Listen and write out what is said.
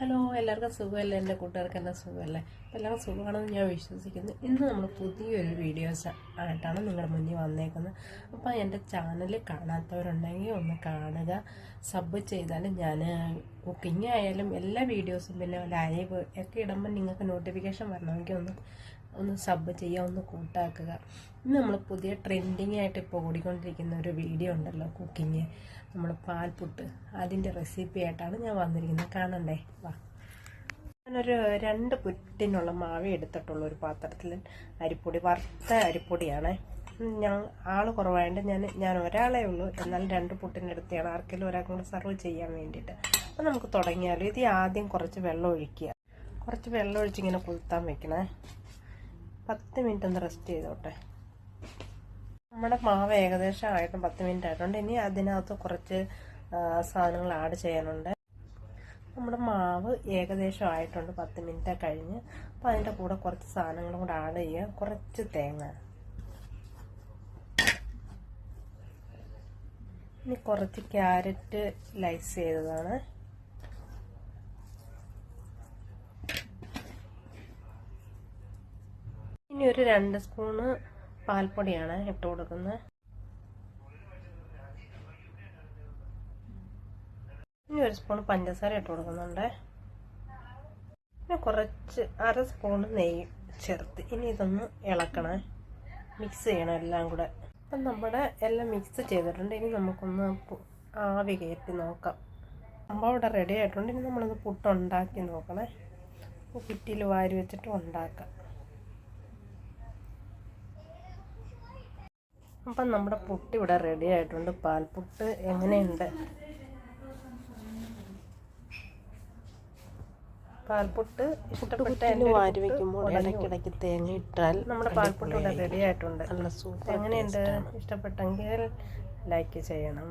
Hello, എല്ലാവർക്കും സുഖമല്ലേ? എൻ്റെ കൂട്ടുകാർക്കെല്ലാം സുഖമല്ലേ? എല്ലാവർക്കും സുഖമാണെന്ന് ഞാൻ വിശ്വസിക്കുന്നു. ഇന്ന് നമ്മൾ പുതിയൊരു വീഡിയോസ് ആയിട്ടാണ് നിങ്ങളുടെ മുന്നിൽ വന്നേക്കുന്നത്. അപ്പോൾ എൻ്റെ ചാനൽ കാണാത്തവരുണ്ടെങ്കിൽ ഒന്ന് കാണുക, സബ് ചെയ്താൽ ഞാൻ കുക്കിംഗ് ആയാലും എല്ലാ വീഡിയോസും പിന്നെ ലൈവ് ഒക്കെ ഇടുമ്പോൾ നിങ്ങൾക്ക് നോട്ടിഫിക്കേഷൻ വരണമെങ്കിൽ ഒന്ന് സബ് ചെയ്യുക, ഒന്ന് കൂട്ടാക്കുക. ഇന്ന് നമ്മൾ പുതിയ ട്രെൻഡിങ് ആയിട്ട് ഇപ്പോൾ ഓടിക്കൊണ്ടിരിക്കുന്ന ഒരു വീഡിയോ ഉണ്ടല്ലോ, കുക്കിങ്, നമ്മൾ പാൽപുട്ട്, അതിൻ്റെ റെസിപ്പി ആയിട്ടാണ് ഞാൻ വന്നിരിക്കുന്നത്. കാണണ്ടേ? വാ. ഞാനൊരു 2 പുട്ടിനുള്ള മാവേ എടുത്തിട്ടുള്ളൂ. ഒരു പാത്രത്തിൽ അരിപ്പൊടി, വറുത്ത അരിപ്പൊടിയാണ്. ആൾ കുറവായതുകൊണ്ട് ഞാൻ ഒരാളേ ഉള്ളൂ, എന്നാലും 2 പുട്ടിനെടുത്താണ്. ആർക്കെങ്കിലും ഒരാൾക്കും കൂടെ സർവ് ചെയ്യാൻ വേണ്ടിയിട്ട്. അപ്പോൾ നമുക്ക് തുടങ്ങിയാലോ. ഇത് ആദ്യം കുറച്ച് വെള്ളം ഒഴിക്കുക. കുറച്ച് വെള്ളം ഒഴിച്ച് ഇങ്ങനെ കുതിർത്താൻ വെക്കണേ. 10 മിനിറ്റ് ഒന്ന് റെസ്റ്റ് ചെയ്തോട്ടെ. നമ്മുടെ മാവ് ഏകദേശം ആയിട്ടും 10 മിനിറ്റ് ആയിട്ടുണ്ട്. ഇനി അതിനകത്ത് കുറച്ച് സാധനങ്ങൾ ആഡ് ചെയ്യാനുണ്ട്. നമ്മുടെ മാവ് ഏകദേശം ആയിട്ടുണ്ട്, 10 മിനിറ്റ് കഴിഞ്ഞ്. അപ്പോൾ അതിൻ്റെ കൂടെ കുറച്ച് സാധനങ്ങളും കൂടെ ആഡ് ചെയ്യുക. കുറച്ച് തേങ്ങ, ഇനി കുറച്ച് ക്യാരറ്റ് സ്ലൈസ് ചെയ്തതാണ്, ഇനി ഒരു 2 സ്പൂണ് പാൽപ്പൊടിയാണ് ഇട്ട് കൊടുക്കുന്നത്. ഇനി 1 സ്പൂൺ പഞ്ചസാര ഇട്ട് കൊടുക്കുന്നുണ്ട്. പിന്നെ കുറച്ച് 1/2 സ്പൂൺ നെയ്യ് ചേർത്ത് ഇനി ഇതൊന്ന് ഇളക്കണം, മിക്സ് ചെയ്യണം എല്ലാം കൂടെ. അപ്പം നമ്മുടെ എല്ലാം മിക്സ് ചെയ്തിട്ടുണ്ട്. ഇനി നമുക്കൊന്ന് ആവി കയറ്റി നോക്കാം. സംഭവം ഇവിടെ റെഡി ആയിട്ടുണ്ട്. ഇനി നമ്മളത് പുട്ടുണ്ടാക്കി നോക്കണേ. കുറ്റിയിൽ വാരി വെച്ചിട്ട് ഉണ്ടാക്കാം. അപ്പം നമ്മുടെ പുട്ട് ഇവിടെ റെഡി ആയിട്ടുണ്ട്. പാൽപുട്ട് എങ്ങനെയുണ്ട്? പാൽപുട്ട് ഇഷ്ടപ്പെട്ട് വാരി വയ്ക്കുമ്പോൾ ഇടയ്ക്കിടയ്ക്ക് തേങ്ങ ഇട്ടാൽ നമ്മുടെ പാൽപുട്ട് ഇവിടെ റെഡി ആയിട്ടുണ്ട്. നല്ല സൂപ്പർ. എങ്ങനെയുണ്ട്? ഇഷ്ടപ്പെട്ടെങ്കിൽ ലൈക്ക് ചെയ്യണം.